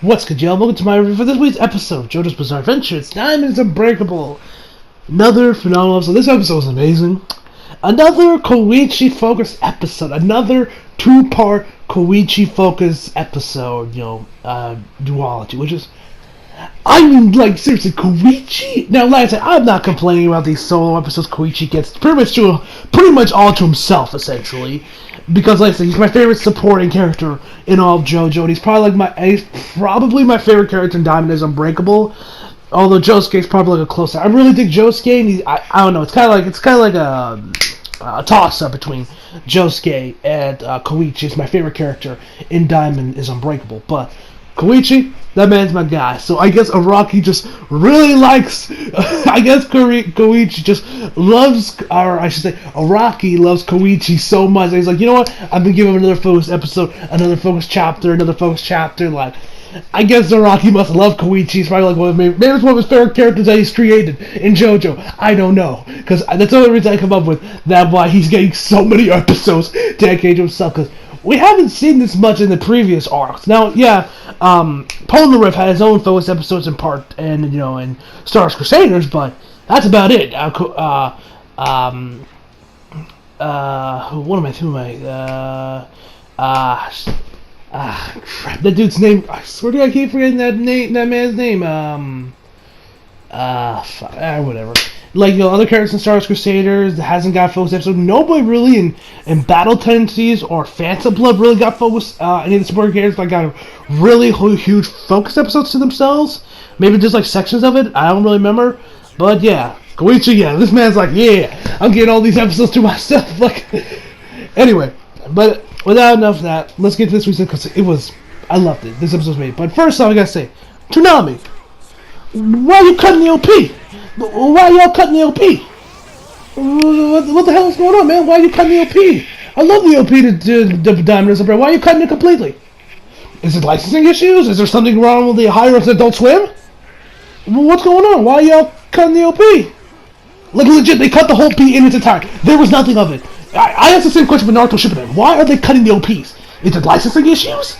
What's good, y'all? Welcome to my review for this week's episode of JoJo's Bizarre Adventure. It's Diamond's Unbreakable. Another phenomenal episode. This episode was amazing. Another Koichi-focused episode. Another two-part Koichi-focused episode, duology, which is... I mean, like, seriously, Koichi? Now, like I said, I'm not complaining about these solo episodes Koichi gets pretty much all to himself, essentially. Because, like I said, he's my favorite supporting character in all of JoJo, and he's probably my favorite character in Diamond is Unbreakable. Although Josuke's probably like a close. I really think Josuke. And I don't know. It's kind of like a toss-up between Josuke and Koichi. It's my favorite character in Diamond is Unbreakable, but Koichi, that man's my guy. So I guess Araki just really likes... I guess Koichi just loves... Or I should say, Araki loves Koichi so much. He's like, you know what? I'm going to give him another focus episode, another focus chapter. Like, I guess Araki must love Koichi. He's probably like maybe it's one of his favorite characters that he's created in JoJo. I don't know. Because that's the only reason I come up with that, why he's getting so many episodes dedicated to himself. Because we haven't seen this much in the previous arcs. Now, yeah, Polnareff had his own focus episodes in Star Wars Crusaders, but that's about it. Crap, that dude's name, I swear to God, I keep forgetting that man's name. Whatever. Like, other characters in Star Wars Crusaders that hasn't got focus episodes. Nobody really in Battle Tendencies or Phantom Blood really got focus. Any of the supporting characters like got really huge focus episodes to themselves. Maybe just like sections of it. I don't really remember. But yeah, Koichi, yeah, this man's like, yeah, I'm getting all these episodes to myself. Like, anyway, but without enough of that, let's get to this week's because I loved it. This episode was made. But first off, I gotta say, Toonami, why are you cutting the OP? Why are y'all cutting the OP? What the hell is going on, man? Why are you cutting the OP? I love the OP to Diamond Umbrella. Why are you cutting it completely? Is it licensing issues? Is there something wrong with the higher-ups that don't swim? What's going on? Why are y'all cutting the OP? Like, legit, they cut the whole OP in its entirety. There was nothing of it. I asked the same question with Naruto Shippuden. Why are they cutting the OPs? Is it licensing issues?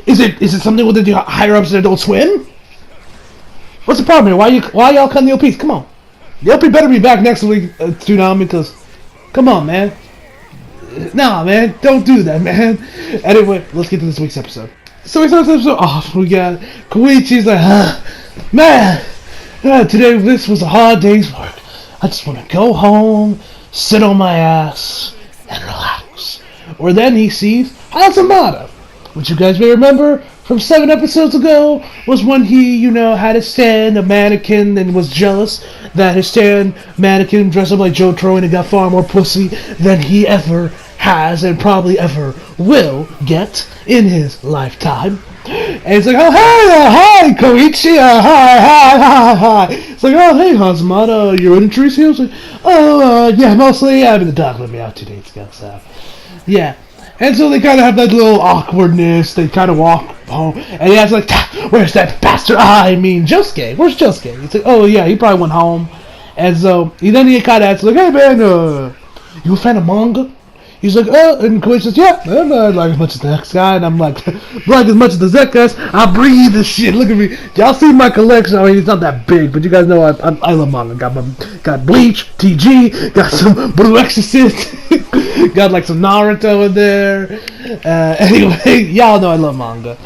Is it something with the higher-ups that don't swim? What's the problem here? Why y'all cutting the OPs? Come on. The OP better be back next week, Toonami, because... Come on, man. Nah, man. Don't do that, man. Anyway, let's get to this week's episode. So we start this episode off. We got Koichi's like, man, today this was a hard day's work. I just want to go home, sit on my ass, and relax. Or then he sees Hazamada, which you guys may remember from 7 episodes ago, was when he, had his stand, a mannequin, and was jealous that his stand mannequin dressed up like Jotaro and got far more pussy than he ever has and probably ever will get in his lifetime. And it's like, oh, hey, hi, Koichi, hi. It's like, oh, hey, Hazamada, you're in a tree scene? I was like, oh, yeah, mostly, I've been the dog let me out 2 days ago, so, yeah. And so they kind of have that little awkwardness. They kind of walk home, and he asks like, "Where's that bastard? Josuke. Where's Josuke?" He's like, "Oh yeah, he probably went home." And so he kind of asks like, "Hey man, you a fan of manga?" He's like, and Koichi says, "Yeah, I'm not like as much as the next guy." And I'm like, "Like as much as the Zek guys, I breathe this shit. Look at me. Y'all see my collection? I mean, it's not that big, but you guys know I love manga. Got Bleach, TG, got some Blue Exorcist, got like some Naruto in there. Anyway, y'all know I love manga."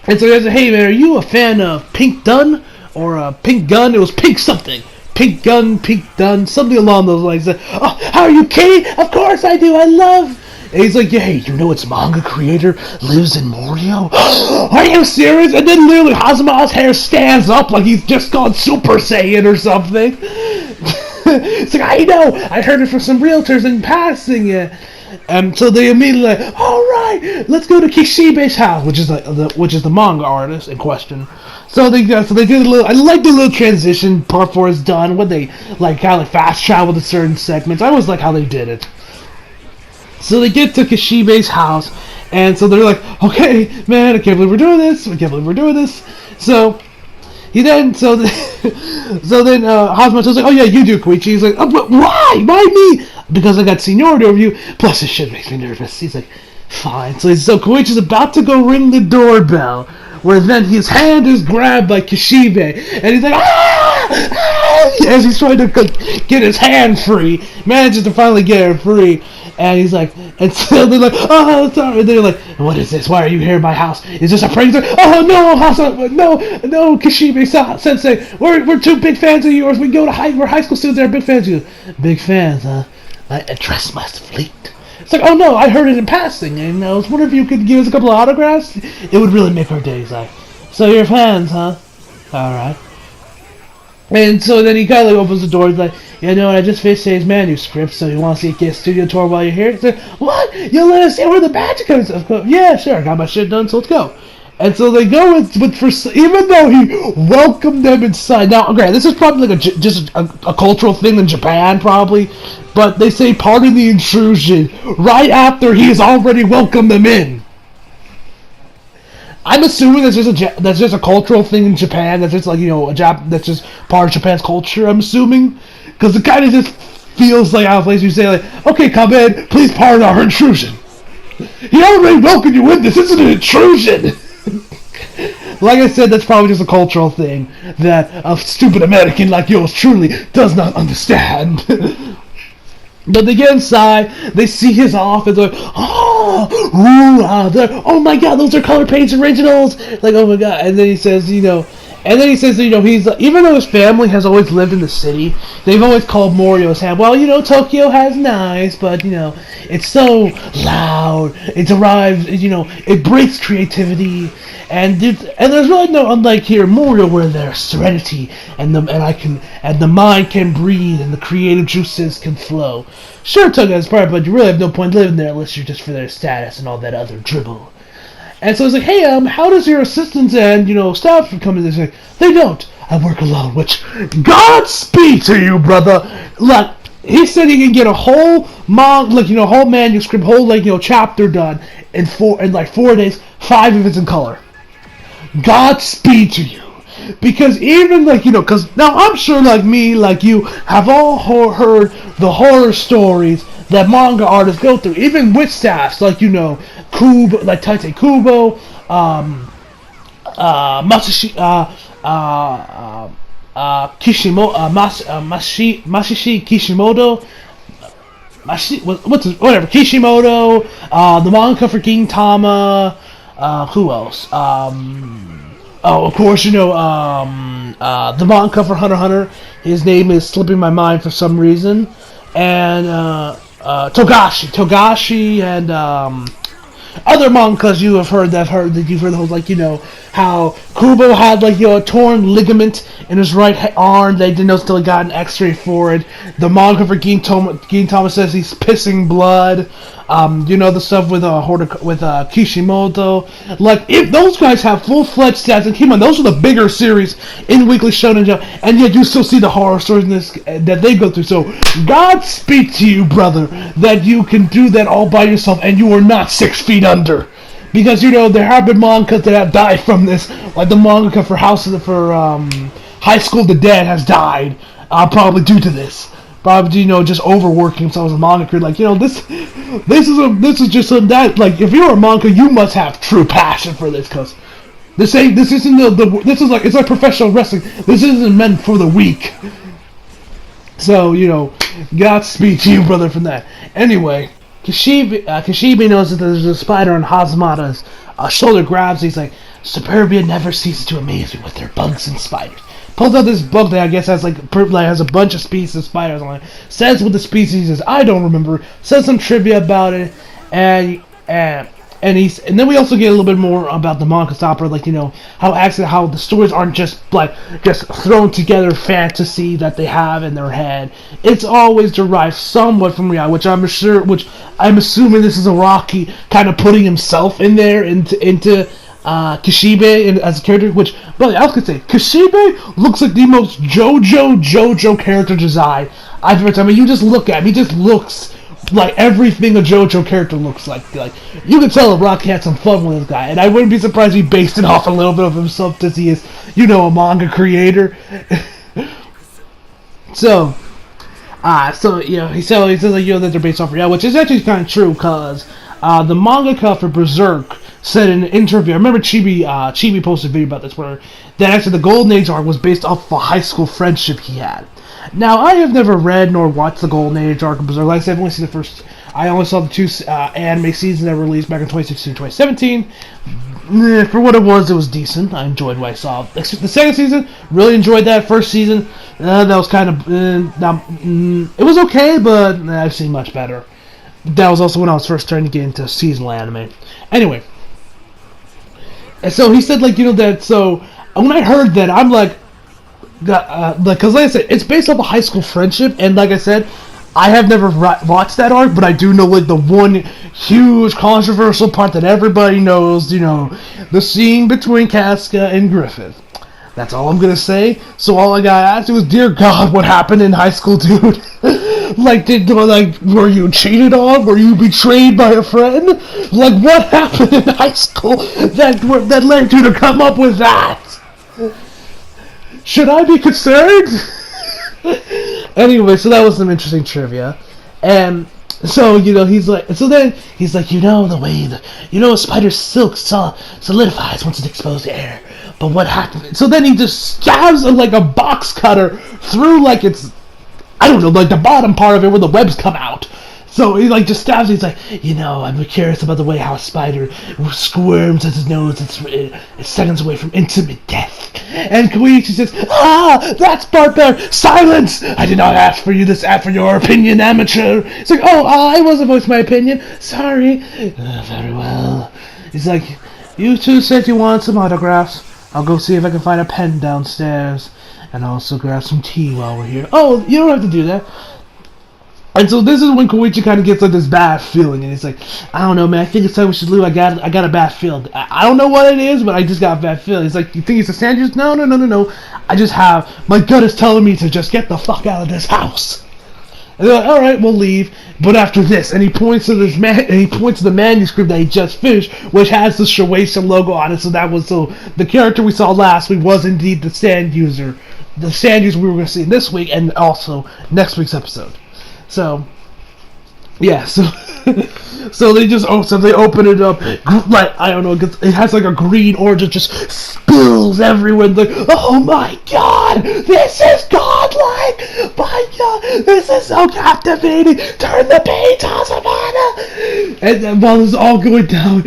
And so he says, "Hey man, are you a fan of Pink Dun or Pink Gun? It was Pink something." Pink Gun, Pink Dun, something along those lines. Oh, how are you, Katie? Of course I do. I love. And he's like, yeah, hey, its manga creator lives in Morio? Are you serious? And then literally Hazamada's hair stands up like he's just gone Super Saiyan or something. It's like, I know. I heard it from some realtors in passing. And so they immediately like, all right, let's go to Kishibe's house, which is the manga artist in question. So they did a little. I like the little transition part before it's done when they kind of fast travel to certain segments. I always like how they did it. So they get to Kishibe's house, and so they're like, okay, man, I can't believe we're doing this. So Hazama's like, oh yeah, you do, Koichi. He's like, oh, but why? Why me? Because I got seniority over you. Plus, this shit makes me nervous. He's like, fine. So Koichi's about to go ring the doorbell where then his hand is grabbed by Kishibe, and he's like, as he's trying to get his hand free, manages to finally get it free, and he's like, and so they're like, oh, sorry, and they're like, what is this? Why are you here in my house? Is this a prank? Oh no, no, Kishibe Sensei, we're two big fans of yours. We go to we're high school students. They're big fans of you. Big fans, huh? I address my fleet. It's like, oh no, I heard it in passing, and I was wondering if you could give us a couple of autographs. It would really make our days. Like, so you're fans, huh? All right. And so then he kind of like opens the door. He's like, you know, I just finished his manuscript, so you want to see get a studio tour while you're here? He's like, what? You'll let us see where the magic comes? Yeah, sure. I got my shit done, so let's go. And so they go even though he welcomed them inside. Now, okay, this is probably like just a cultural thing in Japan, probably. But they say pardon the intrusion right after he has already welcomed them in. I'm assuming that's just a cultural thing in Japan. That's just like, you know, that's just part of Japan's culture. I'm assuming, because it kind of just feels like out of place. You say like, okay, come in, please pardon our intrusion. He already welcomed you in. This isn't an intrusion. Like I said, that's probably just a cultural thing that a stupid American like yours truly does not understand. But they get inside, they see his office, like, oh my god, those are color page originals! Like, oh my god, and then he says, you know, he's, even though his family has always lived in the city, they've always called Morio his hand. Well, you know, Tokyo has nice, but, you know, it's so loud, it derives, you know, it breaks creativity, and there's really no, unlike here, Morio, where there's serenity, and the mind can breathe, and the creative juices can flow. Sure, Tokyo has part, but you really have no point living there unless you're just for their status and all that other dribble. And so it's like, hey, how does your assistants and, you know, staff come in? He's like, they don't. I work alone, which, Godspeed to you, brother. Like, he said he can get a whole whole manuscript, whole, like, you know, chapter done in 4 days, 5 of it's in color. Godspeed to you. Because even, like, you know, because now I'm sure, like me, like you, have all heard the horror stories that manga artists go through, even with staffs, like, you know, Kubo, like Taite Kubo, Masashi Kishimoto, Kishimoto, the manga for Gintama, who else? Of course, you know, the manga for Hunter x Hunter, his name is slipping my mind for some reason, and, Togashi, and, other mangas you have heard that you've heard the whole, like, you know, how Kubo had, like, you know, a torn ligament in his right arm. They didn't know until he got an X-ray for it. The manga for Gintama says he's pissing blood. You know, the stuff with Kishimoto. Like, if those guys have full-fledged stats, and keep on, those are the bigger series in Weekly Shonen Jump, and yet you still see the horror stories in this that they go through. So, Godspeed to you, brother, that you can do that all by yourself, and you are not 6 feet under. Because, you know, there have been mangas that have died from this, like the manga for High School the Dead has died, probably due to this. Probably, you know, just overworking himself as a manga creator. Like, you know, this is just that. Like, if you're a manga, you must have true passion for this, cause this is like, it's like professional wrestling. This isn't meant for the weak. So, you know, Godspeed to you, brother, from that. Anyway, Kishibe knows that there's a spider on Hazamada's shoulder, grabs. He's like, Superbia never ceases to amaze me with their bugs and spiders. Pulls out this book that I guess has has a bunch of species of spiders on it. Says what the species is, I don't remember. Says some trivia about it, and then we also get a little bit more about the manga stopper, like, you know, how the stories aren't just thrown together fantasy that they have in their head. It's always derived somewhat from reality, which I'm assuming this is Araki kind of putting himself in there into Kishibe as a character, which, but I was gonna say, Kishibe looks like the most JoJo character design I've ever seen. I mean, you just look at him, he just looks like everything a JoJo character looks like. Like, you can tell Araki had some fun with this guy, and I wouldn't be surprised if he based it off a little bit of himself, since he is, you know, a manga creator. So, you know, he says, like, you know, that they're based off reality, which is actually kind of true, because the mangaka for Berserk said in an interview, I remember Chibi posted a video about this, where that actually the Golden Age arc was based off of a high school friendship he had. Now, I have never read nor watched the Golden Age arc of Berserk. Like I said, I've only seen the first. I only saw the 2 anime seasons that were released back in 2016 and 2017. For what it was decent. I enjoyed what I saw. The second season, really enjoyed that. First season, that was kind of... it was okay, but I've seen much better. That was also when I was first starting to get into seasonal anime. Anyway. And so he said, like, that... So, when I heard that, I'm like... Because like I said, it's based off a high school friendship, and like I said, I have never watched that arc, but I do know, like, the one huge controversial part that everybody knows, the scene between Casca and Griffith. That's all I'm gonna say. So all I gotta ask you is, dear God, what happened in high school, dude? Were you cheated on? Were you betrayed by a friend? Like, what happened in high school that led you to come up with that? Should I be concerned? Anyway, so that was some interesting trivia. And so, he's like, the way a spider's silk solidifies once it's exposed to air. But what happened? So then he just stabs him like a box cutter through, like, it's, I don't know, like the bottom part of it where the webs come out. So he just stabs. He's like, I'm curious about the way how a spider squirms as it knows it's seconds away from intimate death. And Koichi says, that's barbaric. Silence! I did not ask for your opinion, amateur. It's like, I wasn't voicing my opinion. Sorry. Very well. He's like, you two said you want some autographs. I'll go see if I can find a pen downstairs, and also grab some tea while we're here. Oh, you don't have to do that. And so this is when Koichi kind of gets like this bad feeling, and he's like, I don't know, man, I think it's time we should leave. I got a bad feeling. I don't know what it is, but I just got a bad feeling. He's like, you think it's a sand use? No. I just have, my gut is telling me to just get the fuck out of this house. And they're like, all right, we'll leave. But after this, and he points to the manuscript that he just finished, which has the Shueisha logo on it. So the character we saw last week was indeed the sand user we were going to see this week, and also next week's episode. So, yeah, so they open it up, like, I don't know, it has like a green orange, it just spills everywhere, like, oh my God, this is godlike, my God, this is so captivating, turn the page, Hazamada, and then while this is all going down,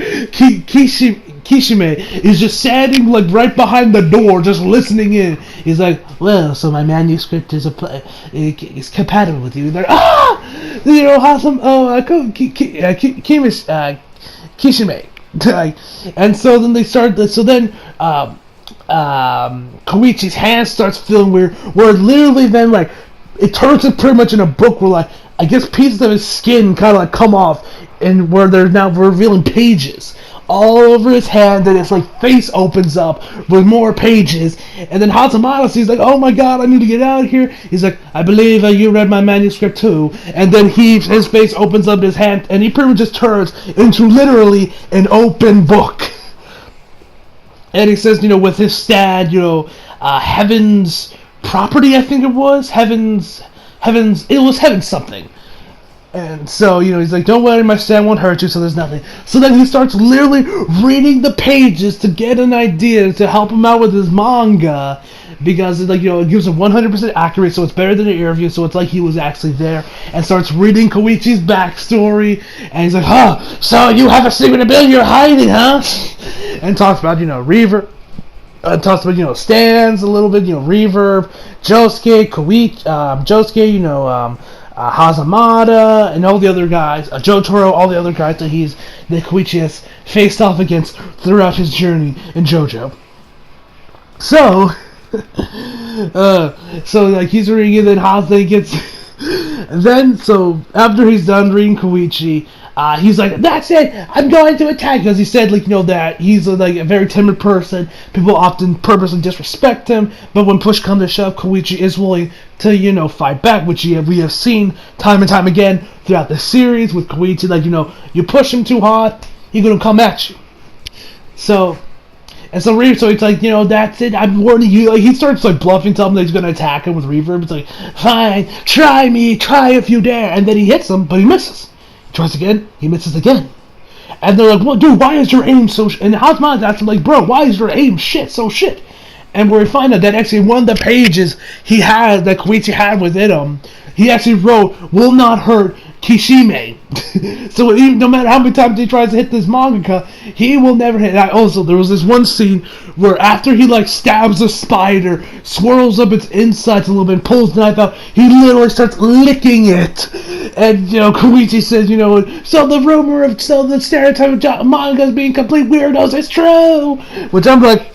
Kishime is just standing like right behind the door, just listening in. He's like, well, so my manuscript is compatible with you. They're Kishime. And so then they start. So then Koichi's hand starts feeling weird. Where literally then like it turns it pretty much in a book where like I guess pieces of his skin kind of like come off, and where they're now revealing pages all over his hand, and his like face opens up with more pages, and then Hazamada sees like, oh my God, I need to get out of here. He's like, I believe you read my manuscript too, and then his face opens up his hand, and he pretty much just turns into literally an open book. And he says, with his stand, Heaven's property, I think it was, Heaven's, it was Heaven something. And so, he's like, don't worry, my stand won't hurt you, so there's nothing. So then he starts literally reading the pages to get an idea to help him out with his manga. Because, it gives him 100% accurate, so it's better than an interview, so it's like he was actually there. And starts reading Koichi's backstory. And he's like, so you have a secret ability you're hiding, huh? And talks about, reverb. Talks about, stands a little bit, reverb, Josuke, Hazamada, and all the other guys, Jotaro, all the other guys that Koichi has faced off against throughout his journey in JoJo. So, he's reading it, then Haza gets, so after he's done reading Koichi, he's like, that's it, I'm going to attack, because he said, that he's a very timid person, people often purposely disrespect him, but when push comes to shove, Koichi is willing to, fight back, which we have seen time and time again throughout the series with Koichi, you push him too hard, he's gonna come at you. So it's like, that's it, I'm warning you. He starts bluffing, telling him that he's gonna attack him with reverb. It's like, fine, try me, try if you dare, and then he hits him, but he misses. He tries again, he misses again. And they're like, well, dude, why is your aim so and Hazamada's asking, like, bro, why is your aim shit? And where we find out that actually one of the pages he had, that Koichi had within him, he actually wrote, will not hurt Kishime. So even, no matter how many times he tries to hit this mangaka, he will never hit. And also, there was this one scene where after he like stabs a spider, swirls up its insides a little bit, pulls the knife out, he literally starts licking it. And Koichi says, so the stereotype of mangas being complete weirdos is true. Which I'm like,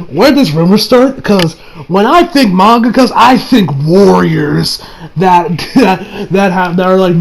where does rumor start? Because when I think mangakas, I think warriors that are like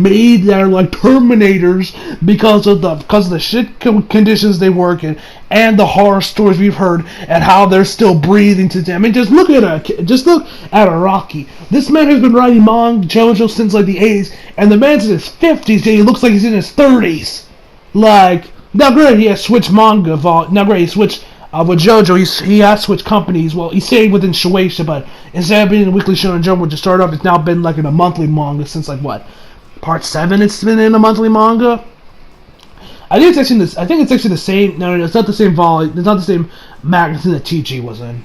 Terminators because of the shit conditions they work in and the horror stories we've heard and how they're still breathing today. I mean, just look at Araki. This man has been writing JoJo since like the 80s, and the man's in his 50s and he looks like he's in his 30s. Like, now granted, he has switched manga. Now granted, he switched. With JoJo, he has switched companies. Well, he stayed within Shueisha, but instead of being in a weekly Shonen Jump, which started off, it's now been like in a monthly manga since like what, part 7? It's been in a monthly manga. I think it's actually the same. No, it's not the same volume. It's not the same magazine that TG was in.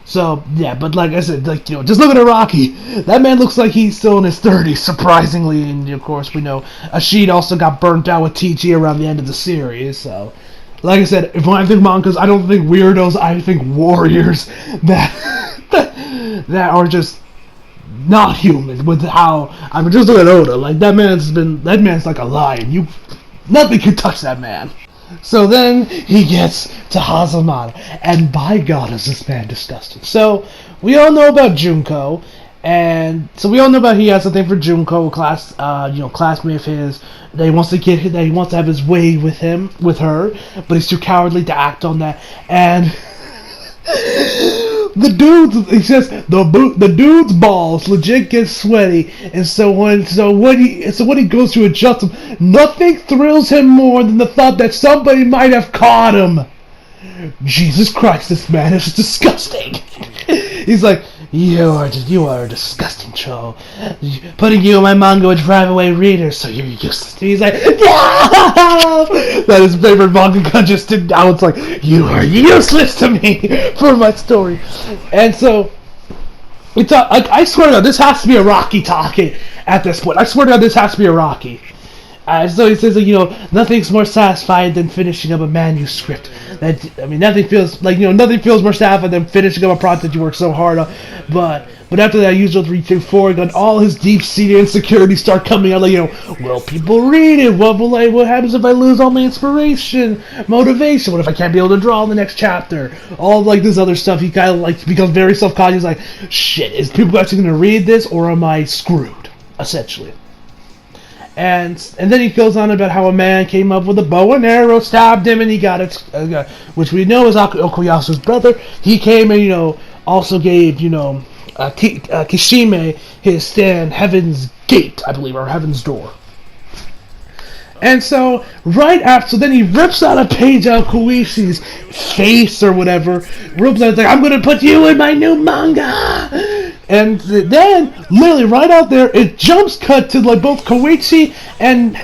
So yeah, but like I said, like just look at Araki. That man looks like he's still in his 30s, surprisingly. And of course, we know Ashid also got burnt out with TG around the end of the series. So. Like I said, when I think mangas, I don't think weirdos, I think warriors that are just not human with how, I mean, just look at Oda, like that man's like a lion, nothing can touch that man. So then he gets to Hazamada, and by God is this man disgusting. So, we all know about Junko, and so we all know about he has something for Junko, classmate of his. That he wants to have his way with her, but he's too cowardly to act on that. And the dude's balls legit get sweaty, and so when he goes to adjust them, nothing thrills him more than the thought that somebody might have caught him. Jesus Christ, this man is disgusting. He's like, you are a disgusting troll. Putting you in my manga would drive away readers, so you're useless. He's like, no! That his favorite manga just did. Now it's like, you are useless to me for my story. And so, I swear to God, this has to be a Rocky talking at this point. I swear to God, this has to be a Rocky. So he says, nothing's more satisfying than finishing up a manuscript. Nothing feels more satisfying than finishing up a project you worked so hard on. But after that, usual 3 through 4, and all his deep-seated insecurities start coming out. Like, will people read it? What happens if I lose all my inspiration, motivation? What if I can't be able to draw in the next chapter? All like this other stuff. He kind of like becomes very self-conscious. Like, shit, is people actually going to read this, or am I screwed? Essentially. And then he goes on about how a man came up with a bow and arrow, stabbed him, and he got it, which we know is Okuyasu's brother. He came and, also gave, Kishime his stand, Heaven's Gate, I believe, or Heaven's Door. And so, right after, so then he rips out a page out of Koishi's face or whatever, rips out, like, I'm gonna put you in my new manga! And then, literally, right out there, it jumps cut to, like, both Koichi and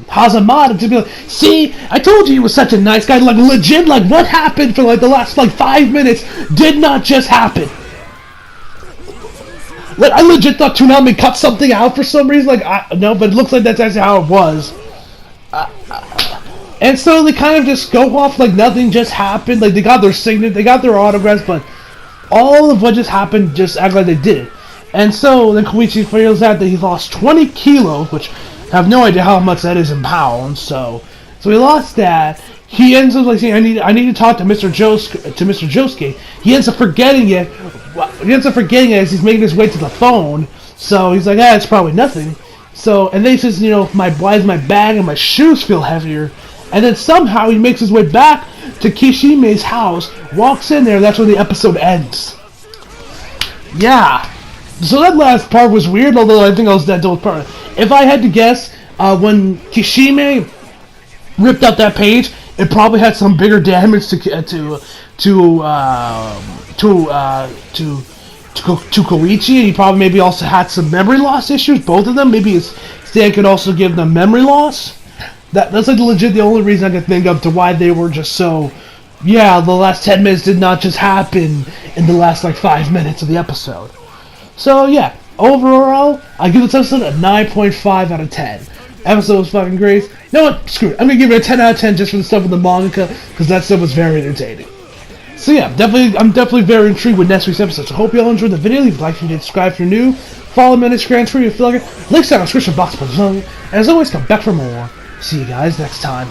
Hazamada to be like, see, I told you he was such a nice guy, like, legit, like, what happened for, like, the last, like, 5 minutes did not just happen. Like, I legit thought Toonami cut something out for some reason, no, but it looks like that's actually how it was. And so they kind of just go off like nothing just happened, like, they got their signature, they got their autographs, but all of what just happened just act like they did it. And so then Koichi feels out that he lost 20 kilos, which I have no idea how much that is in pounds, so he lost that. He ends up like saying, I need to talk to Mr. Josuke. He ends up forgetting it. As he's making his way to the phone. So he's like, it's probably nothing. So, and then he says, why is my bag and my shoes feel heavier? And then somehow he makes his way back to Kishime's house, walks in there, and that's where the episode ends. Yeah. So that last part was weird, although I think that was part. If I had to guess, when Kishime ripped out that page, it probably had some bigger damage to Koichi, and he probably maybe also had some memory loss issues. Both of them, maybe his stand could also give them memory loss. That's like legit the only reason I can think of to why they were just so. Yeah, the last 10 minutes did not just happen in the last like 5 minutes of the episode. So yeah, overall, I give this episode a 9.5 out of 10. Episode was fucking great. You know what? Screw it. I'm gonna give it a 10 out of 10 just for the stuff with the manga, because that stuff was very entertaining. So yeah, I'm definitely very intrigued with next week's episode. So hope you all enjoyed the video. Leave a like if you did, subscribe if you're new. Follow me on Instagram, Twitter if you feel like it. Links down in the description box below. And as always, come back for more. See you guys next time.